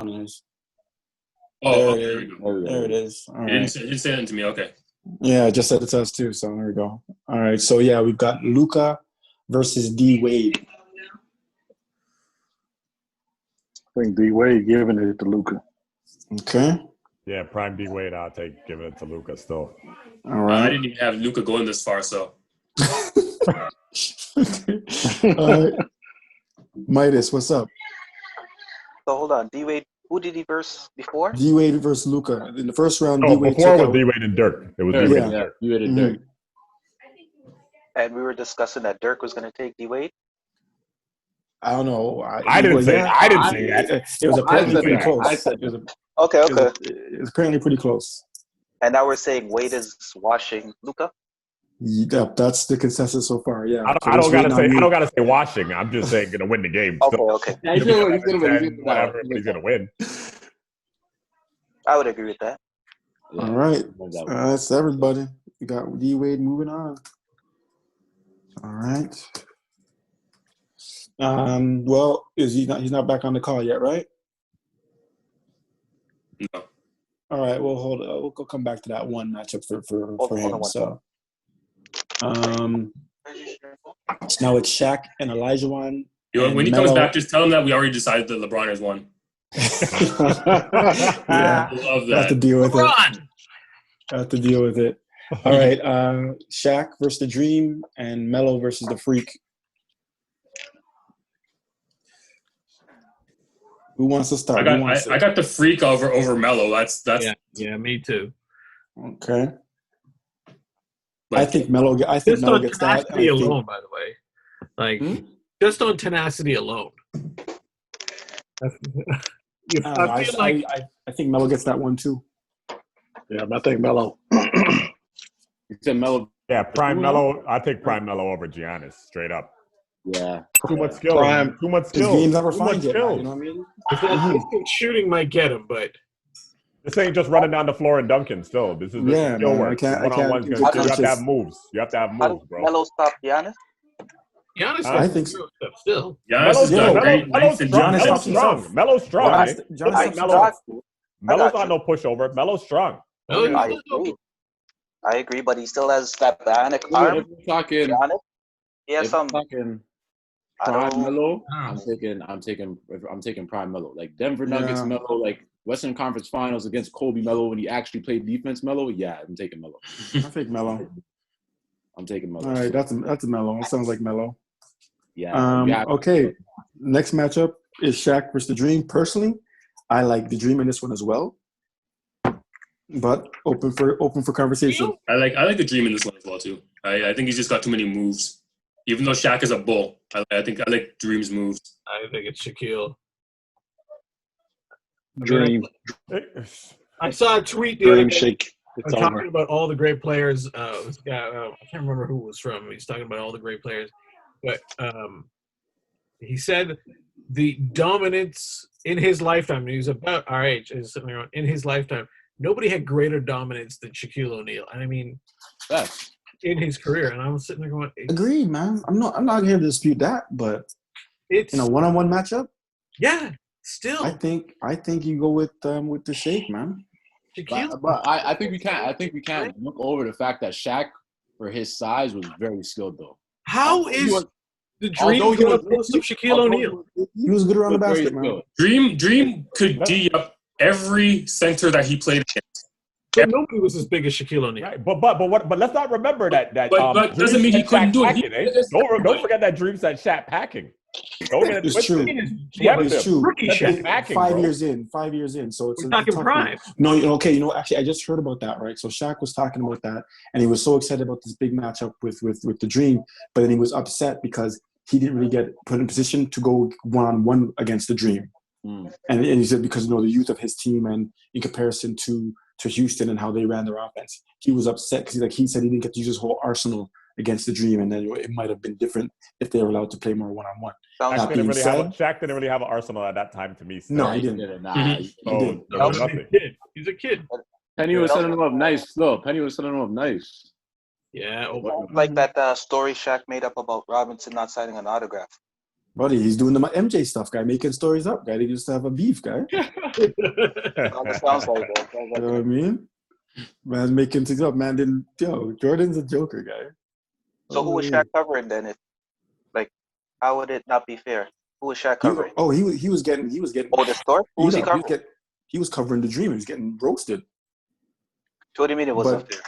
countdown is. Oh, there, okay, there we go. there it is. All You right. didn't say that to me. Okay. Yeah, I just said it to us too. So there we go. All right. So yeah, we've got Luka versus D Wade. I think D Wade giving it to Luka. Okay. Yeah, prime D Wade. I'll take giving it to Luka still. All right. I didn't even have Luka going this far, so. All right. Midas, what's up? So hold on, D Wade. Who did he verse before? D Wade versus Luka in the first round. Oh, D Wade before took was out. D Wade and Dirk. It was Yeah, D Wade. yeah, D Wade and Mhm. Dirk. And we were discussing that Dirk was going to take D Wade. I don't know. I didn't say that. It was apparently said pretty that. close. I said It was, Okay, it okay. was, it was apparently pretty close. And now we're saying Wade is washing Luka. Yeah, that's the consensus so far. Yeah. I don't gotta say washing. I'm just saying gonna win the game. Okay, Still. okay. Yeah, he's gonna win. He's gonna win. He's 10, gonna whatever, but he's gonna win. I would agree with that. Yeah. All right. That's everybody. We got D Wade moving on. All right. Well, he's not back on the call yet, right? No. All right. Well, hold on. We'll come back to that one matchup for Hold him. on. So, now it's Shaq and Elijah. When he comes back, just tell him that we already decided that LeBron has won. Yeah, I love I have to that. deal with it. I have to deal with it. All right. Shaq versus the Dream and Melo versus the Freak. Who wants to start? I got the Freak over Melo. That's Yeah, me too. Okay. But I think Melo gets that. Tenacity alone, by the way. Like, just on tenacity alone. I feel like I think Melo gets that one too. Yeah, I think Melo. You said Melo. Yeah, prime Melo. I take prime Melo over Giannis straight up. Yeah. Too much skill. Prime. Too much His skill. game's never Too fine much yet. skill. You know what I mean? instant shooting might get him, but This ain't just running down the floor and dunking. Still, this is Yeah, skill man, work. I can't One-on-one's do gonna. You have to have conscious- moves. You have to have How moves, does bro. Melo stop Giannis? Giannis I has think some real stuff still. Giannis has got great Melo's length and strong. Giannis Melo's stops himself. strong. Melo's strong. Giannis- eh? Giannis I stops Melo- himself. Melo's got not you. no pushover. Melo's strong. Melo I is agree. I agree, but he still has that bionic arm. If we're talking, Giannis. He has if we're some. talking I prime don't- Melo, I don't I'm taking prime Melo. Like Denver Nuggets Yeah. Melo, like Western Conference Finals against Kobe Melo when he actually played defense Melo. Yeah, I'm taking Melo. I think Melo. I'm taking Melo. All right, that's a Melo. It sounds like Melo. Yeah. yeah. Okay, next matchup is Shaq versus the Dream. Personally, I like the Dream in this one as well, but open for conversation. I like the Dream in this one as well too. I think he's just got too many moves. Even though Shaq is a bull, I think I like Dream's moves. I think it's Shaquille. Dream. I saw a tweet the Dream other day shake. It's talking over. about all the great players. This guy, I can't remember who it was from. He's talking about all the great players, but he said the dominance in his lifetime. He was about our age. In his lifetime, nobody had greater dominance than Shaquille O'Neal. And I mean, Yes. in his career. And I was sitting there going, Agreed, man. I'm not here to dispute that, but it's in a one-on-one matchup, yeah, still I think you go with the Shake, man. Shaquille. But I think we can't look over the fact that Shaq, for his size, was very skilled though. How He is was- the Dream although he going was- to post of Shaquille O'Neal? He was good around the very basket, man. skilled. Dream could D up every center that he played against. But nobody was as big as Shaquille O'Neal. Right, but let's not remember that But Dream doesn't mean he sent couldn't Shaq do it. packing, eh? Don't forget that Dream sent Shaq packing. Don't get it It's twisted. true. Yeah, but It's true. rookie That's Shaq. backing, 5 bro. years in, 5 years in. So it's We're a talking tough prime. one. No, okay. Actually, I just heard about that, right? So Shaq was talking about that, and he was so excited about this big matchup with the Dream, but then he was upset because he didn't really get put in position to go one-on-one against the Dream. Mm. And he said because the youth of his team and in comparison to Houston and how they ran their offense, he was upset because he said he didn't get to use his whole arsenal against the Dream, and then it might have been different if they were allowed to play more one-on-one. That being said, Shaq didn't really have an arsenal at that time to me. Still. No, he didn't. Nah, He Oh, didn't. there was nothing. He's a kid. Penny was setting him up nice. Though Penny was setting him up nice. Yeah. Like that story Shaq made up about Robinson not signing an autograph. Buddy, he's doing the MJ stuff, guy, making stories up, guy. They used to have a beef, guy. It sounds like that. Sounds You like know what I mean? Man, making things up. Man, didn't. Yo, Jordan's a joker, guy. So who was Shaq covering then? How would it not be fair? Who was Shaq covering? He was getting. Oh, the store? Who was he covering? He was covering the Dream. He was getting roasted. So what do you mean it wasn't fair?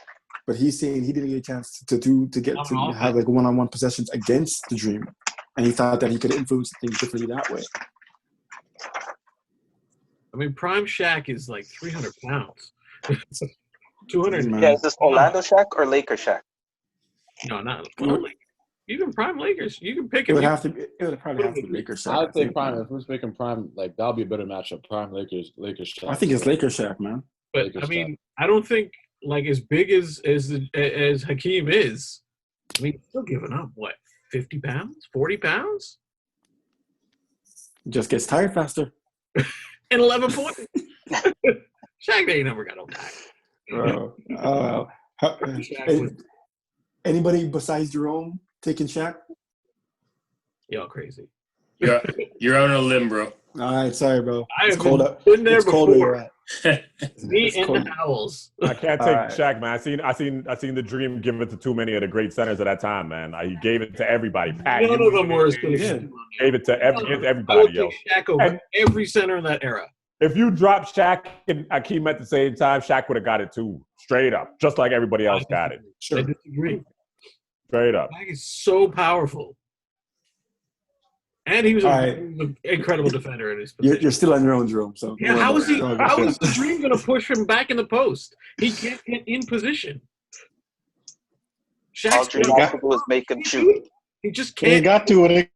But he's saying he didn't get a chance to have like one-on-one possessions against the Dream, and he thought that he could influence things differently that way. I mean, prime Shaq is like 300 pounds. 200. Yeah, is this Orlando Shaq or Laker Shaq? No, not Lakers. Even prime Lakers. You can pick It it. would probably have to be Lakers. I would say prime. If we're speaking prime, like that'll be a better matchup. Prime Lakers. Shaq. I think it's Lakers Shaq, man. But Lakers I mean, I don't think like as big as Hakeem is. I mean, he's still giving up what 50 pounds, 40 pounds, Just gets tired faster. and 11 points. Shaq ain't never got no back. Bro. Anybody besides Jerome taking Shaq? Y'all crazy. You're on a limb, bro. All right, sorry, bro. I It's have cold up. been there It's cold where you're before. at. Me It's and cold. the Owls. I can't All take right. Shaq, man. I seen the Dream give it to too many of the great centers at that time, man. He gave it to everybody. Pat, None of them were as good as Yeah. Shaquille O'Neal. gave it to I would everybody, yo. take Shaq over And- every center in that era. If you drop Shaq and Hakeem at the same time, Shaq would have got it too, straight up, just like everybody else got it, I Sure. disagree. straight up. Shaq is so powerful. And he was All an incredible defender in his position. You're still on your own, Jerome. So Yeah, how is he? Go How ahead. is the Dream going to push him back in the post? He can't get in position. All Shaq's Dream got- has to do is make him shoot. He just He ain't can't. got to it.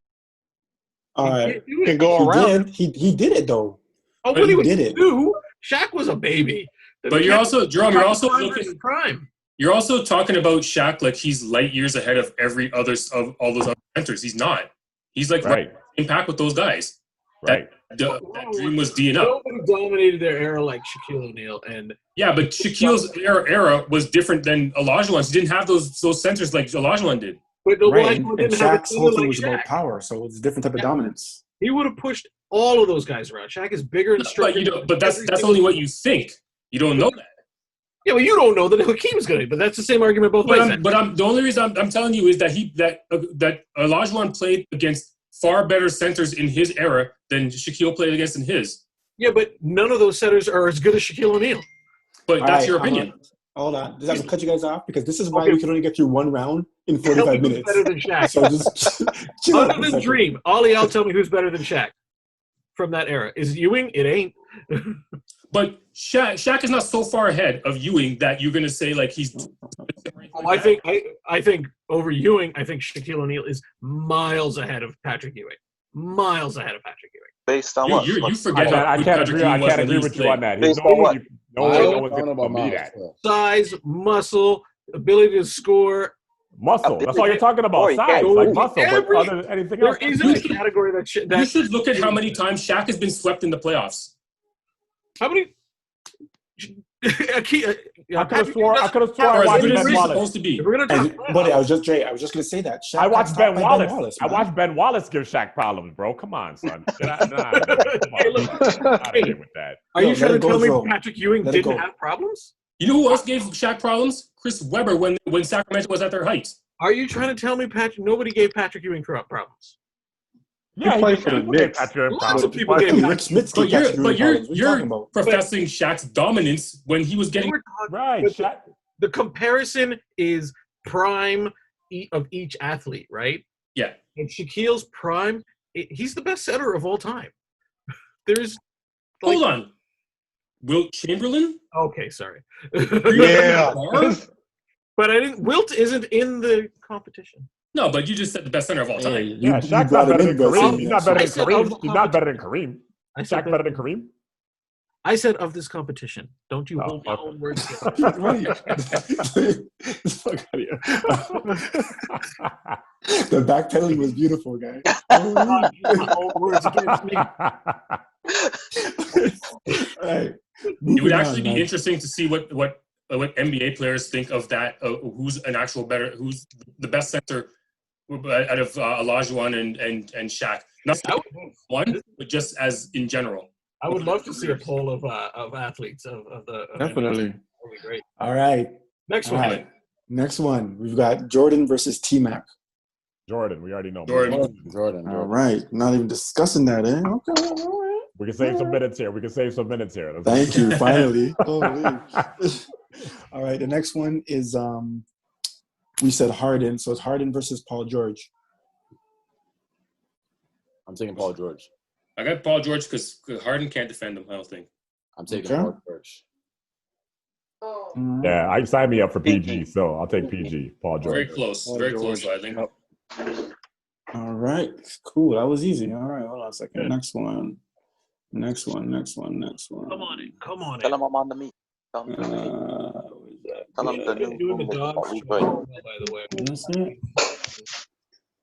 All He right. can't do Can it. go around. He did it though. Oh, when he was did it. 2, Shaq was a baby. But you're also, Jerome, you're also Prime looking. versus prime. You're also talking about Shaq like he's light years ahead of every other of all those other centers. He's not. He's like Right, impact with those guys. right. That Dream was D'ing up. Nobody dominated their era like Shaquille O'Neal, and Yeah, but Shaquille's era was different than Olajuwon's. He didn't have those centers like Olajuwon did. but the Right. one And didn't have a Shaq's team whole thing like was about Shaq. power, so it's a different type of Yeah. dominance. He would have pushed all of those guys around. Shaq is bigger and stronger. But you don't. But that's Every only single- what you think. You don't know that. Yeah, well, you don't know that Hakeem's good, but that's the same argument both ways. The only reason I'm telling you is that that Olajuwon played against far better centers in his era than Shaquille played against in his. Yeah, but none of those setters are as good as Shaquille O'Neal. But that's your All right, opinion. Hold on. I'm going to cut you guys off because this is why Okay. we can only get through one round in Tell me 45 who's minutes. better than Shaq. So just chill out for Other a than second. Dream, Ollie, I'll tell me who's better than Shaq from that era. Is it Ewing? It ain't. But Shaq is not so far ahead of Ewing that you're going to say like he's. I think over Ewing, I think Shaquille O'Neal is miles ahead of Patrick Ewing. Miles ahead of Patrick Ewing. Based on what? You forget how I good can't Patrick agree. Ewing I was can't when he agree was with you on playing. that. Based on what? No I one don't was know going about to be Miles. that. Size, muscle, ability to score. Muscle. That's all you're talking about. Boy, Size, yeah. like muscle. But Every- other than anything There else, isn't a category that You should look at how many times Shaq has been swept in the playoffs. How many? I could have Patrick swore Ewing I doesn't- watched As good Ben as he's Wallace. supposed to be. If we're gonna talk, Buddy, I was just going to say that. Shaq I got watched stopped Ben by Wallace. I man. watched Ben Wallace give Shaq problems, bro. Come on, son. Come on. Hey, look. Out of here with that. are Yo, you trying let to it go, tell me Jerome. Patrick Ewing Let it didn't go. have problems? You know who else gave Shaq problems? Chris Webber when Sacramento was at their height. Are you trying to tell me nobody gave Patrick Ewing problems? Yeah, played he for the people gave Knicks. Patrick Lots problems. of people But- gave Rick Patrick- Smith But catch you're problems. What are you talking about? professing Shaq's dominance when he was getting. We're talking- Right, but Shaq. the comparison is prime of each athlete, right? Yeah. And Shaquille's prime, he's the best setter of all time. There's Hold on. Wilt Chamberlain? Okay, sorry. Yeah. But I didn't. Wilt isn't in the competition. No, but you just said the best center of all time. Hey, Yeah, you Shaq's brought not him better in, than bro. Kareem. He's not better I than said Kareem. of the He's not better than Kareem. I said Shaq better than Kareem? I said of this competition. Don't you Oh, hold my okay. own words. Right. Fuck out of here. The back-peddling was beautiful, guy. My own words against me. Right. It would actually be interesting to see what NBA players think of that. Who's the best center out of Olajuwon and Shaq. Not I would, one, but just as in general. I would love to see a poll of athletes of the Definitely. That would be great. All right. Next All one. right. Next one. We've got Jordan versus T-Mac. Jordan, we already know. Jordan. All right. Not even discussing that, eh? Okay. All right. We can save some minutes here. Let's Thank you. Finally. Holy. All right. The next one is we said Harden. So it's Harden versus Paul George. I'm taking Paul George. I got Paul George because Harden can't defend him, I don't think. I'm taking Okay. Paul George. Yeah, I signed me up for PG, so I'll take PG. Paul George. Very close. Very close, I think. Yep. All right. Cool. That was easy. All right. Hold on a second. Next one. Come on in. Tell him I'm on the meet. Tell him the meet. Tell him the new Doing the room is dog about show, week, right? by the way. That's it.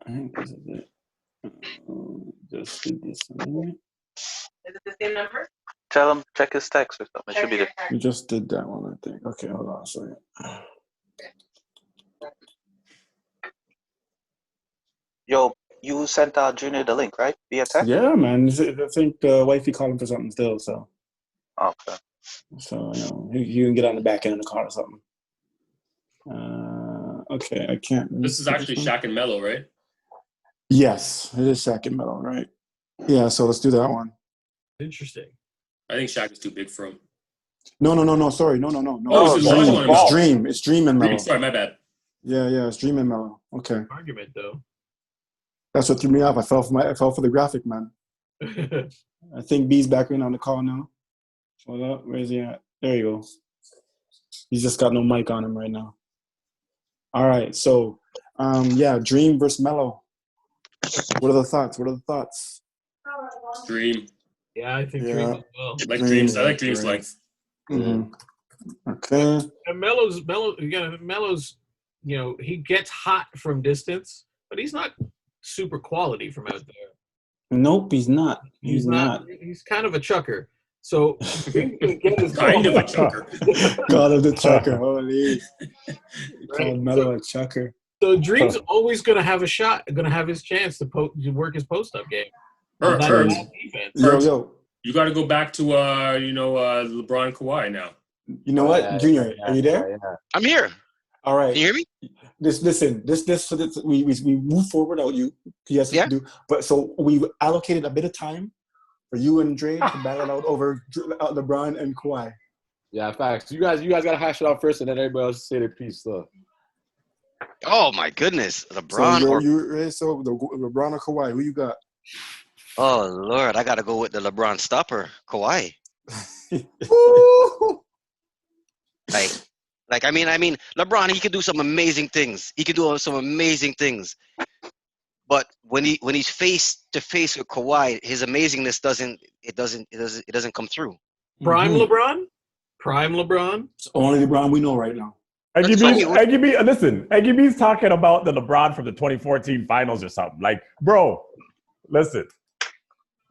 I think this is it. Just did this. Right? Is it the same number? Tell him check his text or something. It should be there. We just did that one, I think. Okay, hold on a second. Yo, you sent Junior the link, right? Via text? Yeah, man. I think the wifey called him for something still, so Okay. you can get on the back end of the call or something. Okay, I can't. This is actually Shaq and Melo, right? Yes, it is Shaq and Melo, right? Yeah, so let's do that one. Interesting. I think Shaq is too big for him. No. Sorry, no. Oh, it's Dream. It's Dream. It's Dream and Melo. Sorry, my bad. Yeah, it's Dream and Melo. Okay, Argument though. that's what threw me off. I fell for the graphic, man. I think B's back in on the call now. Hold up, where's he at? There you go. He's just got no mic on him right now. All right, so Dream versus Melo. What are the thoughts? Dream. Yeah, I think Dream as well. I like Dreams. I like Dream's length. Mm-hmm. Okay. And Melo's, he gets hot from distance, but he's not super quality from out there. Nope, he's not. He's not. He's kind of a chucker. So Dream's gonna get his Kind of a chucker. Called him the chucker. Holy. Called Melo a chucker. So Dream's always gonna have a shot, gonna have his chance to work his post-up game. Herbs. Yo. You got to go back to LeBron and Kawhi now. You know what, Junior? Are you there? Yeah. I'm here. All right. Can you hear me? Listen. We move forward without you. Yes, Yeah. we do. But so we allocated a bit of time for you and Dre to battle out over LeBron and Kawhi. Yeah, facts. You guys gotta hash it out first, and then everybody else say their piece. So. Oh my goodness, LeBron So the LeBron or Kawhi? Who you got? Oh Lord, I gotta go with the LeBron stopper, Kawhi. Like I mean, LeBron, he can do some amazing things. But when he's face to face with Kawhi, his amazingness doesn't come through. Prime LeBron. It's only LeBron we know right now. Eggy B's talking about the LeBron from the 2014 finals or something. Like, bro, listen.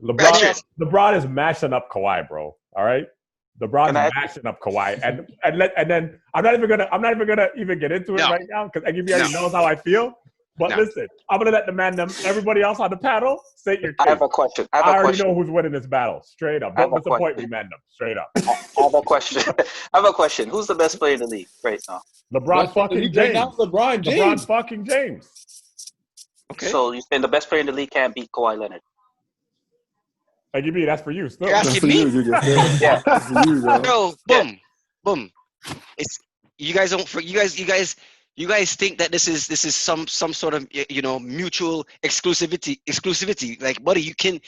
LeBron is mashing up Kawhi, bro. All right? LeBron's mashing up Kawhi. And then I'm not even gonna get into it right now because Eggy B already knows how I feel. But listen, I'm gonna let the man everybody else on the panel say your case. I have a question. I already know who's winning this battle. Straight up. Don't disappoint me, man. Straight up. I have a question. I have a question. Who's the best player in the league right now? LeBron fucking James. LeBron fucking James. Okay. So you're saying the best player in the league can't beat Kawhi Leonard? Eggy B, that's for you. Still. You're asking me? Yeah. That's for you, bro. Bro, boom. It's you guys think that this is some sort of mutual exclusivity. Like, buddy, he can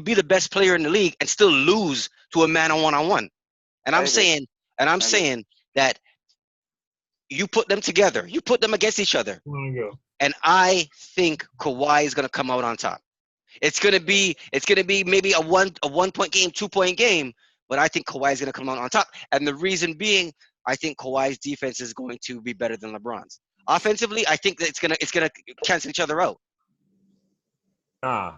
be the best player in the league and still lose to a man on one-on-one. And I'm saying that you put them together, you put them against each other, and I think Kawhi is gonna come out on top. It's gonna be maybe a 1 point game, 2 point game, but I think Kawhi is gonna come out on top. And the reason being, I think Kawhi's defense is going to be better than LeBron's. Offensively, I think that it's gonna cancel each other out. I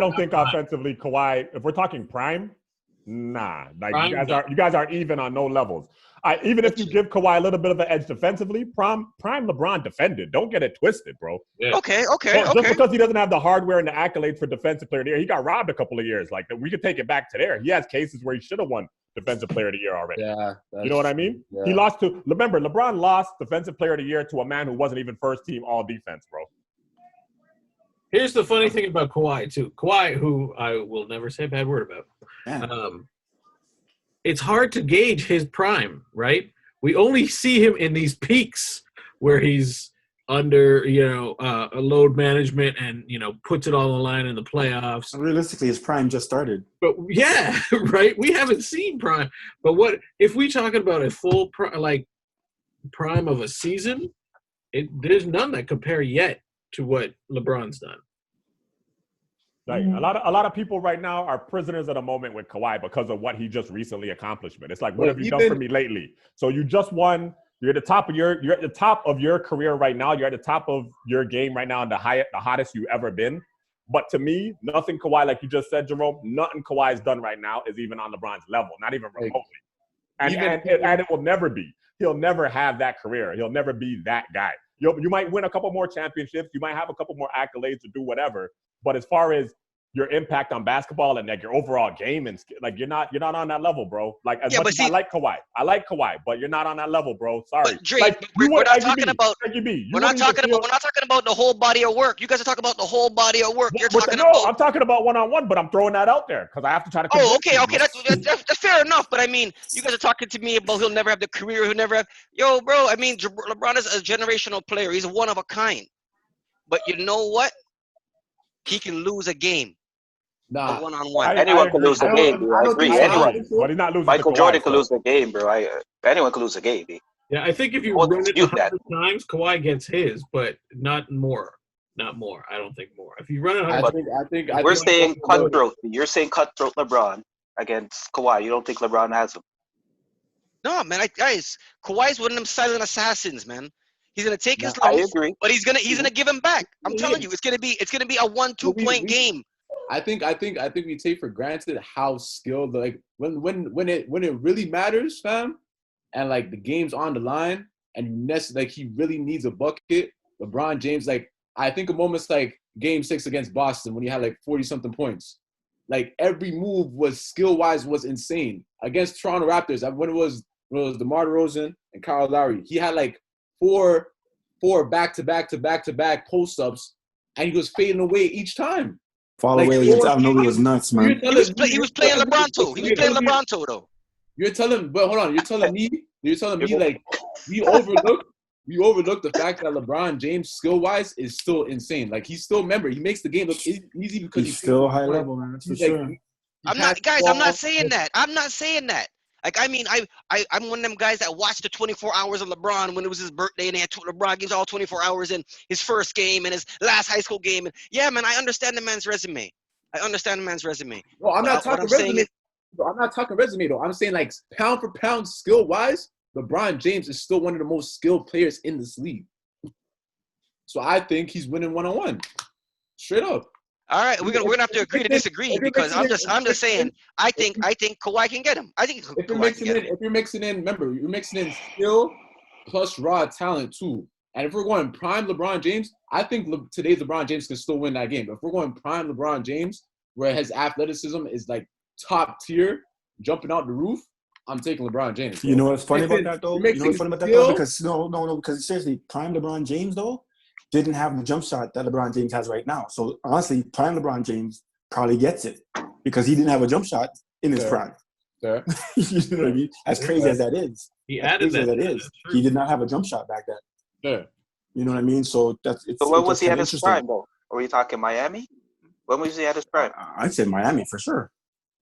don't think offensively Kawhi. If we're talking prime, Nah, like Prime you guys are even on no levels. Even if you give Kawhi a little bit of an edge defensively, prime LeBron defended. Don't get it twisted, bro. Yeah. Okay. Just because he doesn't have the hardware and the accolades for defensive player of the year, he got robbed a couple of years. Like we could take it back to there. He has cases where he should have won defensive player of the year already. Yeah, you know what I mean? Yeah. He lost to. Remember, LeBron lost defensive player of the year to a man who wasn't even first team all defense, bro. Here's the funny thing about Kawhi too. Kawhi, who I will never say a bad word about. It's hard to gauge his prime, right? We only see him in these peaks where he's under, a load management and, puts it all on the line in the playoffs. Realistically, his prime just started. But yeah, right? We haven't seen prime. But what if we talking about a full prime of a season? There's none that compare yet to what LeBron's done. Like a lot of people right now are prisoners of the moment with Kawhi because of what he just recently accomplished. It's like, what have you done for me lately? So you just won. You're at the top of your career right now. You're at the top of your game right now, and the hottest you ever been. But to me, nothing Kawhi, like you just said, Jerome, nothing Kawhi's done right now is even on LeBron's level, not even remotely. And it will never be. He'll never have that career. He'll never be that guy. You might win a couple more championships. You might have a couple more accolades to do whatever. But as far as your impact on basketball and like your overall game and like you're not on that level, bro. Like as much as I like Kawhi, but you're not on that level, bro. Sorry. But Dre, we're not talking about the whole body of work. You guys are talking about the whole body of work. I'm talking about one-on-one, but I'm throwing that out there because I have to try to. Oh, okay. That's fair enough. But I mean, you guys are talking to me about he'll never have the career. He'll never have. Yo, bro. I mean, LeBron is a generational player. He's one of a kind. But you know what? He can lose a game. Nah, one-on-one. Anyone can lose a game, bro. I agree. Anyone. But he's not losing. Michael Jordan could lose the game, bro. Anyone could lose a game, bro. Yeah, I think if you run it 100 times, Kawhi gets his, but not more. Not more. I don't think more. If you run it 100 I think we're saying cutthroat. You're saying cutthroat LeBron against Kawhi. You don't think LeBron has him? No, man. Guys, Kawhi's one of them silent assassins, man. He's gonna take his lumps, but he's gonna give him back. I'm telling you, it's gonna be a 1-2 point game. I think we take for granted how skilled, like when it really matters, fam, and like the game's on the line, and like he really needs a bucket. LeBron James, like I think of moments like Game 6 against Boston when he had like 40-something points. Like every move was skill-wise was insane against Toronto Raptors. When it was DeMar DeRozan and Kyle Lowry, he had like four back-to-back post-ups, and he was fading away each time. Fall away against Alnobi was nuts, man. He was playing LeBron too. He was playing LeBron too, though. You're telling me like we overlooked the fact that LeBron James skill-wise is still insane. Like he's still, remember, he makes the game look easy because he's still high level, man. That's for sure. I'm not saying that. I'm not saying that. Like, I mean, I'm one of them guys that watched the 24 hours of LeBron when it was his birthday, and they had LeBron games all 24 hours in his first game and his last high school game. And yeah, man, I understand the man's resume. No, I'm not talking resume. I'm not talking resume, though. I'm saying, like, pound for pound, skill-wise, LeBron James is still one of the most skilled players in this league. So I think he's winning one-on-one. Straight up. All right, we're gonna have to agree to disagree because I'm just saying I think Kawhi can get him. I think if you're mixing in, remember, you're mixing in skill plus raw talent too. And if we're going prime LeBron James, I think today's LeBron James can still win that game. But if we're going prime LeBron James, where his athleticism is like top tier, jumping out the roof, I'm taking LeBron James. Bro. You know what's funny about that though? Because seriously, prime LeBron James though didn't have the jump shot that LeBron James has right now. So honestly, prime LeBron James probably gets it because he didn't have a jump shot in his prime. Sure. You know what I mean? As crazy as that is. He added that. He did not have a jump shot back then. Sure. You know what I mean? So that's it's. So when was he at his prime though? Are we talking Miami? When was he at his prime? I'd say Miami for sure.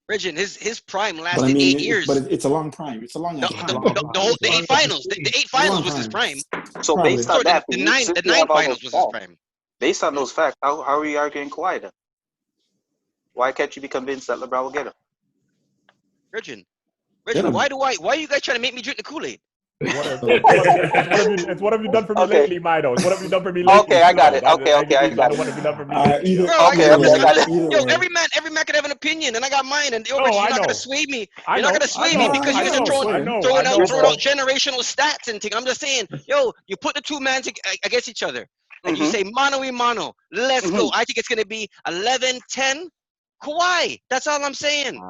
Regin, his prime lasted 8 years. But it's a long prime. It's a long prime. The 8 finals. The 8 finals was his prime. So based on that, the 9 finals was his prime. Based on those facts, how are we arguing Kawhi then? Why can't you be convinced that LeBron will get him? Regin, why are you guys trying to make me drink the Kool-Aid? It's what have you done for me lately, Mido? It's what have you done for me lately? Okay, I got it. Okay, I got What it. have you done for me Bro, lately? Either, I got it. either Yo, way. every man could have an opinion, and I got mine. And yo, No, Rich, you're I not know. gonna sway me. I You're not know, gonna sway I me know, because I you're know, just swaying. throwing You're out generational stats and things. I'm just saying, yo, you put the two men against each other, and you say mano y mano. Let's go. I think it's gonna be 11-10. Kawhi. That's all I'm saying.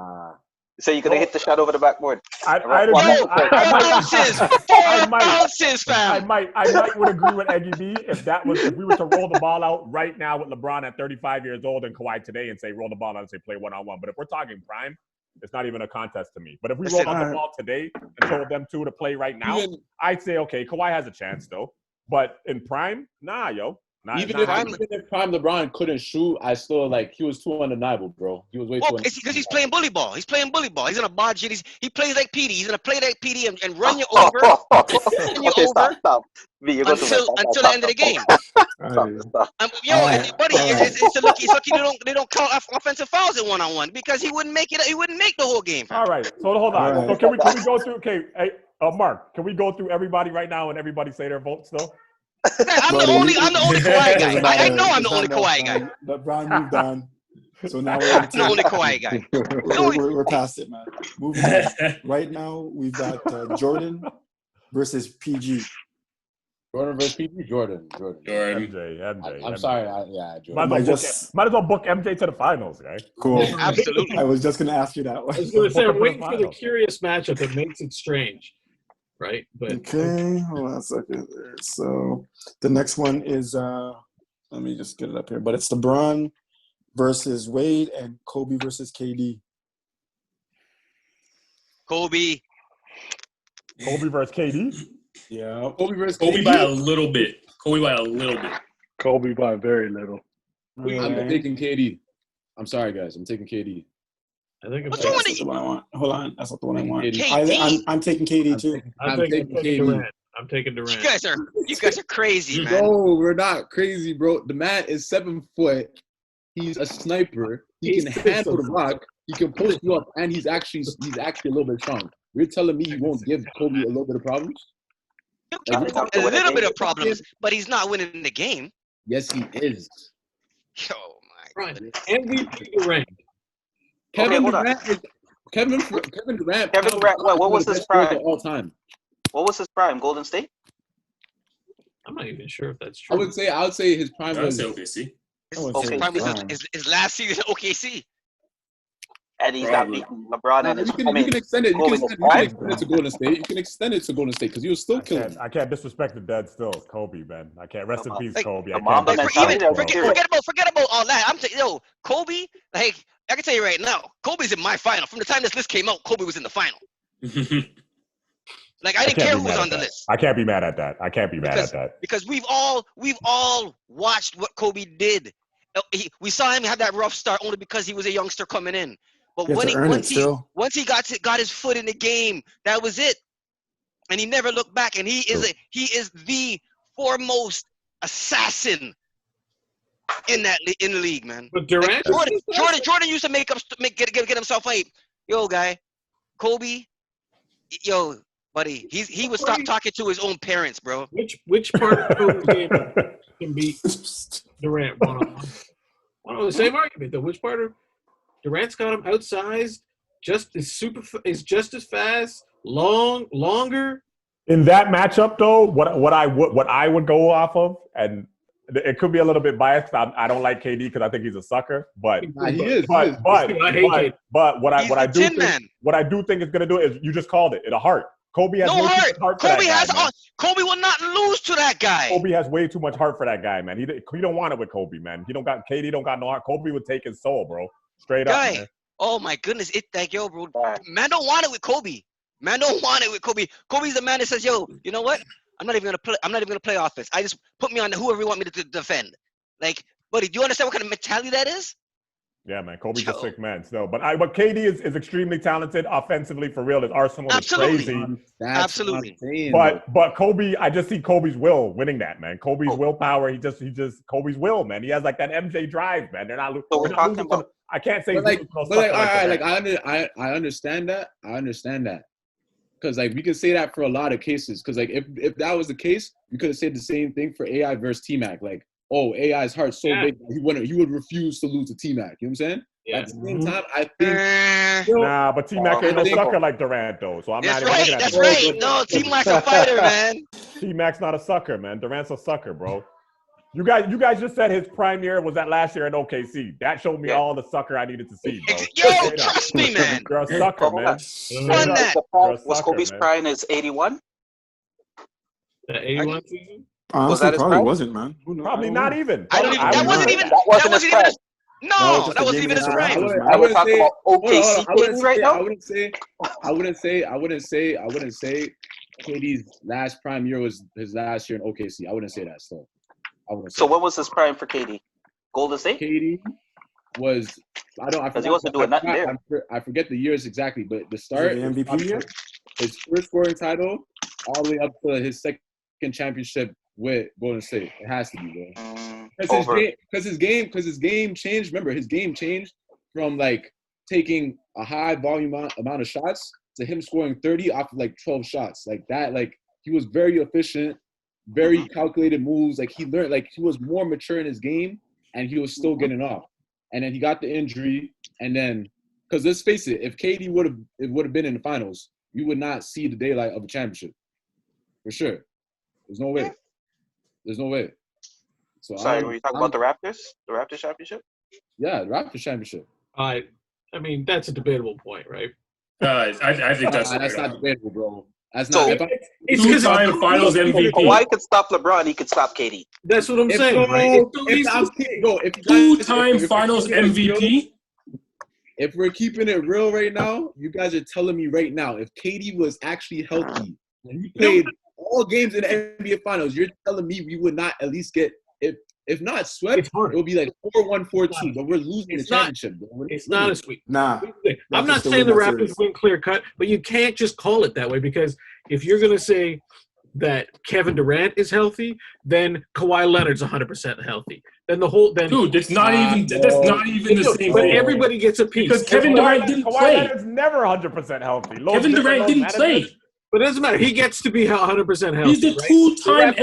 So you're gonna hit the shot over the backboard. I'd Well, agree. Yo, four ounces, fam. I might would agree with Eggy B if we were to roll the ball out right now with LeBron at 35 years old and Kawhi today and say roll the ball out and say play 1-on-1. But if we're talking prime, it's not even a contest to me. But if we roll out the ball today and told them two to play right now, I'd say okay, Kawhi has a chance though. But in prime, nah, yo. Even if prime LeBron couldn't shoot, I still he was too undeniable, bro. He was way too undeniable. It's because he's playing bully ball. He's playing bully ball. He's gonna bodge it. He plays like Petey. He's gonna play like Petey and run you over. Stop. Until the end of the game. Buddy, it's lucky they don't count offensive fouls in 1-on-1 because he wouldn't make it. He wouldn't make the whole game. All right, so hold on. Right. So can we go through? Okay, hey, Mark, can we go through everybody right now and everybody say their votes though? I'm the only Kawhi guy. I know I'm the only Kawhi guy. LeBron moved on. So now we're the only Kawhi guy. We're past it, man. Moving on. Right now, we've got Jordan versus PG. Jordan versus PG? Jordan. MJ. I'm sorry. Jordan. Might as well book MJ to the finals, right? Cool. Absolutely. I was just going to ask you that one. I was going to say, I'm waiting for the curious matchup that makes it strange. Right? But okay, hold on a second there. So the next one is let me just get it up here. But it's LeBron versus Wade and Kobe versus KD. Kobe versus KD? Yeah. Kobe versus Kobe KD? by a little bit. Kobe by very little. I'm taking KD. I'm sorry, guys. I'm taking KD. I think that's not the one I want. Hold on, that's not the one I want. I'm taking KD too. I'm taking KD. I'm taking Durant. You guys are crazy, man. No, we're not crazy, bro. The man is 7 foot. He's a sniper. He can handle the rock. He can post you up, and he's actually a little bit strong. You're telling me you won't give Kobe a little bit of problems? A little bit of problems, but he's not winning the game. Yes, he is. Oh my God. MVP Durant. Kevin Durant. What was his prime? All time. What was his prime? Golden State? I'm not even sure if that's true. I would say his prime was OKC. His last season OKC. And he's not beating LeBron. And you can extend it. You can extend it to Golden State. You can extend it to Golden State because he was still killing. I can't disrespect the dead still. Kobe, man. I can't. Rest in peace, Kobe. Forget about all that. Kobe. I can tell you right now, Kobe's in my final. From the time this list came out, Kobe was in the final. I didn't care who was on the list. I can't be mad at that. Because we've all watched what Kobe did. We saw him have that rough start only because he was a youngster coming in. But once he got his foot in the game, that was it. And he never looked back. And he is the foremost assassin in the league, man. But Durant, Jordan used to get himself hype. Yo, guy, Kobe, yo, buddy, he would stop talking to his own parents, bro. Which part of Kobe's game can beat Durant one-on-one? The same argument though. Which part of Durant's got him outsized? Is just as fast, longer. In that matchup, though, what I would go off of, and it could be a little bit biased. I don't like KD because I think he's a sucker, but he is. But what I do think is gonna do is you just called it. A heart. Kobe has no way heart. Too much heart Kobe for that guy, Kobe will not lose to that guy. Kobe has way too much heart for that guy, man. He don't want it with Kobe, man. KD don't got no heart. Kobe would take his soul, bro. Straight up, man. Oh my goodness, bro. Man don't want it with Kobe. Kobe's the man that says, yo, you know what? I'm not even gonna play offense. I just put me on whoever you want me to defend. Buddy, do you understand what kind of mentality that is? Yeah, man. Kobe's a sick man still. But KD is extremely talented offensively for real. His arsenal is crazy. Absolutely. But Kobe, I just see Kobe's will winning that, man. Kobe's willpower, he just Kobe's will, man. He has like that MJ drive, man. They're not losing. I can't say I understand that. because like we could say that for a lot of cases. Because like if that was the case, we could have said the same thing for AI versus T-Mac. Like, oh, AI's heart so big that he would refuse to lose to T-Mac. You know what I'm saying? Yeah. At the same time, I think Nah, but T-Mac ain't no I think- sucker like Durant though. So I'm That's not even right. looking at That's that. right. No, T-Mac's a fighter, man. T-Mac's not a sucker, man. Durant's a sucker, bro. You guys just said his prime year was that last year in OKC. That showed me all the sucker I needed to see, bro. Yo, trust me, man. You're a sucker, Hold man. on. Run that. Was Kobe's prime is 81? The 81 season? Honestly, that his probably prime? wasn't, man. Probably not even. I don't even. I That would wasn't not. even. That wasn't his prime. No, just that the wasn't game even his against the prime. Raptors, man. And we're talking about OKC I wouldn't KD right now? I wouldn't say KD's last prime year was his last year in OKC. I wouldn't say that still. I wouldn't say So that. what was his prime for KD? Golden State? KD was I Because he wasn't doing nothing there. I forget the years exactly, but the start the MVP year? his first scoring title all the way up to his second championship with Golden State. It has to be, bro. Because his game changed. Remember, his game changed from like taking a high volume amount of shots to him scoring 30 off of like 12 shots. Like that, like he was very efficient, very calculated moves. Like he learned, like he was more mature in his game, and he was still getting off. And then he got the injury, and then because let's face it, if KD would have been in the finals, you would not see the daylight of a championship, for sure. There's no way. There's no way. So Sorry, were you talking about the Raptors? The Raptors championship? Yeah, the Raptors championship. I mean, that's a debatable point, right? I think that's not debatable, bro. That's So, not. Two-time Finals MVP. Kawhi could stop LeBron. He could stop KD. That's what I'm saying, right? Two-time Finals MVP. If we're keeping it real right now, you guys are telling me right now, if KD was actually healthy and he played all games in the NBA Finals, you're telling me we would not at least get, if not swept, it would be like 4-1, 4-2, but we're losing the championship. It's not a sweep. Nah. I'm not saying the Raptors win clear cut, but you can't just call it that way, because if you're going to say that Kevin Durant is healthy, then Kawhi Leonard's 100% healthy. Then dude, that's not even the same. But everybody gets a piece because Kevin Durant didn't play. Kawhi Leonard's never 100% healthy. Kevin Durant didn't play. But it doesn't matter. He gets to be 100% healthy. He's the two-time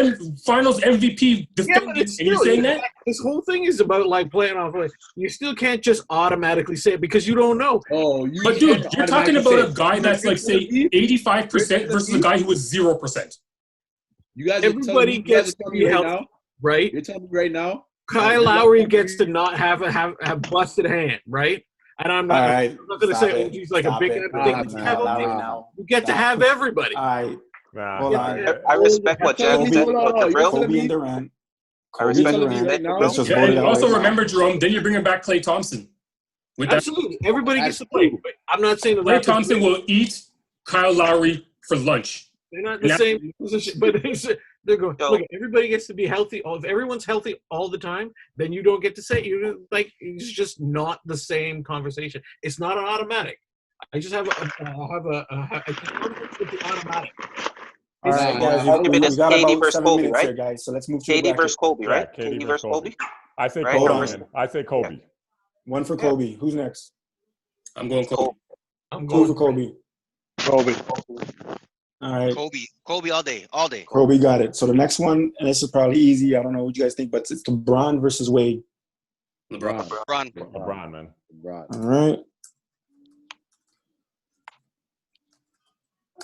Finals MVP defendant, and you're saying that? This whole thing is about like playing off. Like, you still can't just automatically say it because you don't know. But dude, you're talking about a guy that's like say 85% versus a guy who was 0%. You guys, everybody gets to be healthy, right? You're telling me right now. Kyle Lowry gets to not have a busted hand, right? And I'm not going to say, oh, he's like a big guy. You get to have everybody. I respect what Jeff said, but the real Kobe and Durant. I respect what he said. And also remember, Jerome, then you're bringing back Klay Thompson. Absolutely. Everybody gets to play. I'm not saying Klay Thompson will eat Kyle Lowry for lunch. They're not the same position, but they're going, look, everybody gets to be healthy. If everyone's healthy all the time, then you don't get to say, it's just not the same conversation. It's not an automatic. I just have a conflict with the automatic. All right, guys, we got KD about versus 7 Kobe, minutes here, guys. So let's move to KD versus Kobe, right? Yeah, KD versus Kobe. I say right? Kobe. I say Kobe. Yeah. One for Kobe. Who's next? I'm going Kobe. Two for Kobe. Kobe. All right. Kobe all day. Kobe got it. So the next one, and this is probably easy. I don't know what you guys think, but it's LeBron versus Wade. LeBron, man. All right.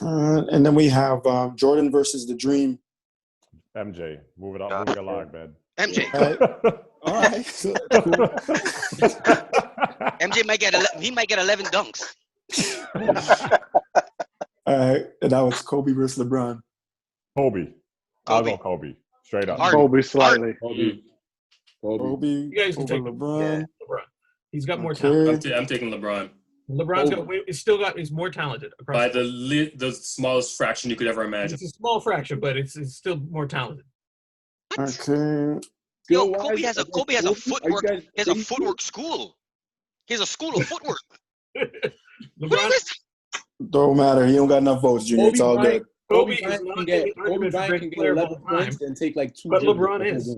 And then we have Jordan versus the Dream. MJ. Move it up. Move it along, man. MJ. All right. MJ might get 11 dunks. All right. And that was Kobe versus LeBron. Kobe. I'll go Kobe. Straight up. Kobe slightly. Kobe. You guys can take LeBron. LeBron. He's got more talent. I'm taking LeBron. He's more talented. By the smallest fraction you could ever imagine. It's a small fraction, but it's still more talented. Okay. Yo, Kobe has a footwork. He has a footwork school. He has a school of footwork. LeBron, don't matter. He don't got enough votes, Junior. It's all good. Kobe can get 11 points and take like 2. But LeBron is.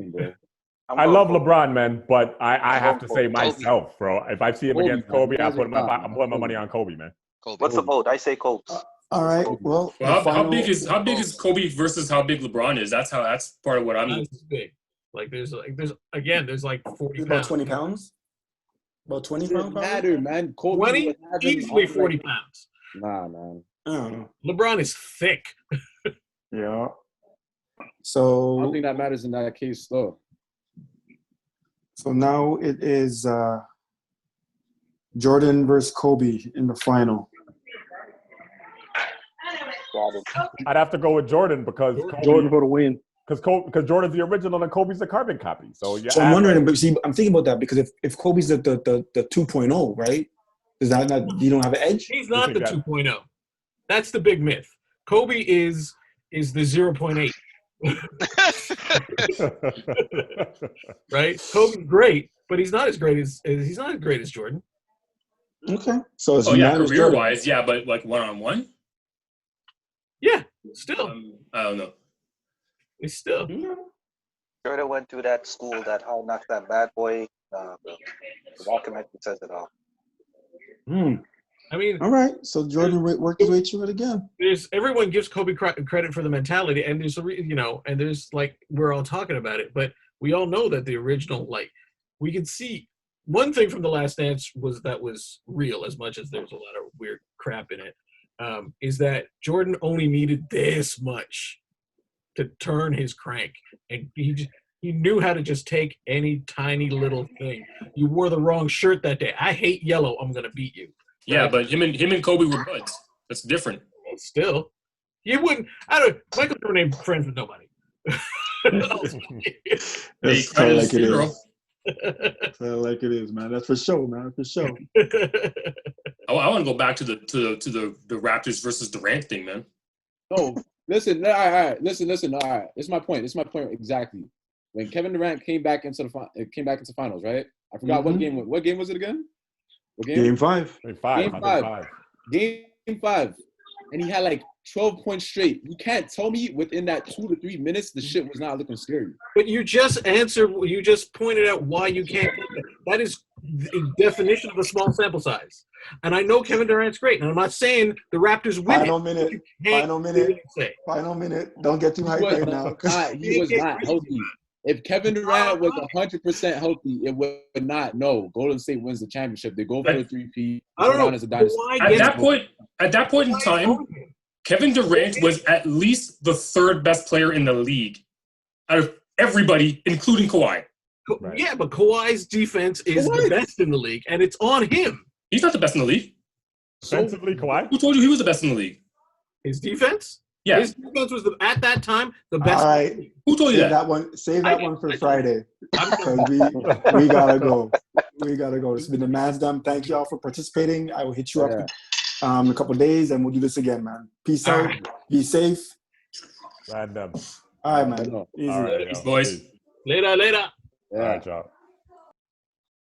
I love LeBron, man, but I have to say myself, bro. If I see him against Kobe, I'm putting my money on Kobe, man. What's the vote? I say Kobe. All right. Well, Well, how final, big is Kobe versus how big LeBron is? That's part of what I'm. That's big. Like there's like 40 it's about pounds. 20 pounds. About 20 Doesn't pounds. probably? matter, man. Kobe 20, was having easily all, 40 like, pounds. Nah, man. I don't know. LeBron is thick. Yeah. I don't So think that matters in that case, though. so now it is Jordan versus Kobe in the final. I'd have to go with Jordan because Jordan for the win. because Jordan's the original and Kobe's the carbon copy. So yeah. So I'm wondering, but see, I'm thinking about that because if Kobe's the 2.0, right? Does that not you don't have an edge? He's not the think that- 2.0. That's the big myth. Kobe is the 0.8. Right? Kobe's great, but he's not as great as Jordan. Okay. So it's career wise, yeah, but like 1-on-1. Yeah, still. I don't know. He's still. Jordan went to that school, that Hard Knocks, that bad boy. The documentary says it all. I mean, all right. So Jordan worked his way through it again. Everyone gives Kobe credit for the mentality, and there's like we're all talking about it, but we all know that the original, like, we can see one thing from The Last Dance was real, as much as there's a lot of weird crap in it. Is that Jordan only needed this much to turn his crank, and he knew how to just take any tiny little thing. You wore the wrong shirt that day. I hate yellow. I'm gonna beat you. Yeah, right? but him and Kobe were buds. That's different. Still, you wouldn't. Michael Jordan ain't friends with nobody. That's kind of like it is. Like it is, man. That's for sure, man. For sure. I want to go back to the Raptors versus Durant thing, man. No, listen. All right. Listen. All right. This is my point. Exactly. When Kevin Durant came back into finals, right? I forgot what game. What game was it again? What game? Game 5. Game 5. And he had like 12 points straight. You can't tell me within that 2 to 3 minutes the shit was not looking scary. But you just pointed out why you can't. That is the definition of a small sample size. And I know Kevin Durant's great, and I'm not saying the Raptors win. Final minute. Don't get too hyped right now. He was not healthy. If Kevin Durant was 100% healthy, it would not. No, Golden State wins the championship. They go for a 3-peat. I don't know. As a dynasty. At that point in time, Kevin Durant was at least the third best player in the league out of everybody, including Kawhi. Right. Yeah, but Kawhi's defense is the best in the league, and it's on him. He's not the best in the league. Defensively, Kawhi? Who told you he was the best in the league? His defense? Yeah. His defense was, at that time, the best. All right. Who told you that? Save that one for Friday. Because we got to go. It's been the Damansdem. Thank y'all for participating. I will hit you up in a couple of days, and we'll do this again, man. Peace out. Right. Be safe. Random. All right, man. Easy. All right, boys. Later. Yeah. All right, y'all.